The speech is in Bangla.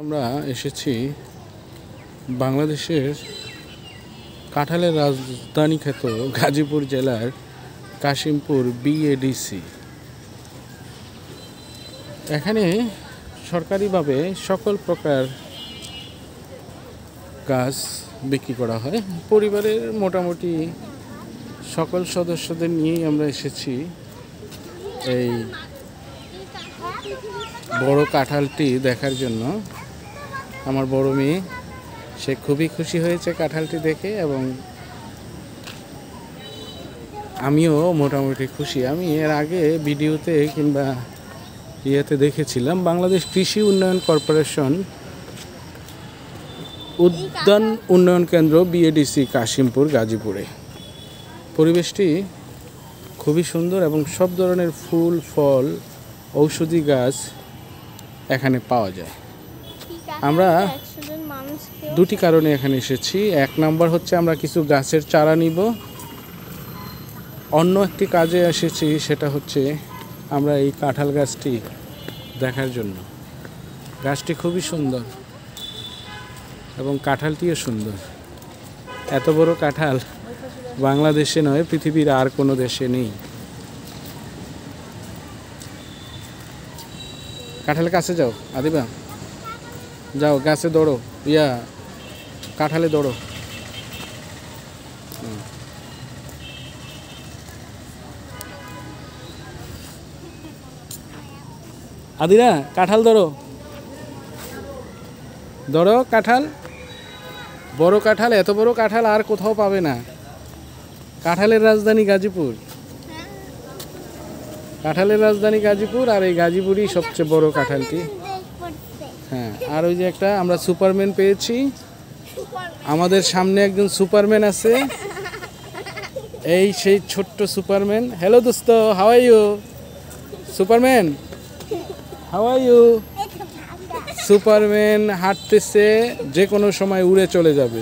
আমরা এসেছি বাংলাদেশের কাঁঠালের রাজধানী খ্যাত গাজীপুর জেলার কাশিমপুর বিএডিসি। এখানে সরকারিভাবে সকল প্রকার গাছ বিক্রি করা হয়। পরিবারের মোটামুটি সকল সদস্যদের নিয়েই আমরা এসেছি এই বড় কাঁঠালটি দেখার জন্য। আমার বড় মেয়ে, সে খুবই খুশি হয়েছে কাঁঠালটি দেখে এবং আমিও মোটামুটি খুশি। আমি এর আগে ভিডিওতে কিংবা ইয়েতে দেখেছিলাম বাংলাদেশ কৃষি উন্নয়ন কর্পোরেশন উদ্যান উন্নয়ন কেন্দ্র বিএডিসি কাশিমপুর গাজীপুরে। পরিবেশটি খুবই সুন্দর এবং সব ধরনের ফুল ফল ঔষধি গাছ এখানে পাওয়া যায়। আমরা দুটি কারণে এখানে এসেছি। এক নাম্বার হচ্ছে আমরা কিছু গাছের চারা নিব। অন্য একটি কাজে এসেছি, সেটা হচ্ছে আমরা এই কাঁঠাল গাছটি দেখার জন্য। গাছটি খুবই সুন্দর এবং কাঁঠালটিও সুন্দর। এত বড় কাঁঠাল বাংলাদেশে নয়, পৃথিবীর আর কোনো দেশে নেই। কাঁঠালের কাছে যাও, আদিবা যাও, গাছে দৌড়ো, কাঁঠালে দৌড়ো। আদিরা কাঁঠাল ধরো, ধরো কাঁঠাল। বড় কাঁঠাল, এত বড় কাঁঠাল আর কোথাও পাবে না। কাঁঠালের রাজধানী গাজীপুর, কাঁঠালের রাজধানী গাজীপুর, আর এই গাজীপুরই সবচেয়ে বড় কাঁঠালটি। হ্যাঁ, আর ওই যে একটা আমরা সুপারম্যান পেয়েছি। আমাদের সামনে একজন সুপারম্যান আছে, এই সেই ছোট্ট সুপারম্যান। হ্যালো দোস্ত, how are you? Superman, how are you? Superman হাঁটতেছে, যে কোনো সময় উড়ে চলে যাবে।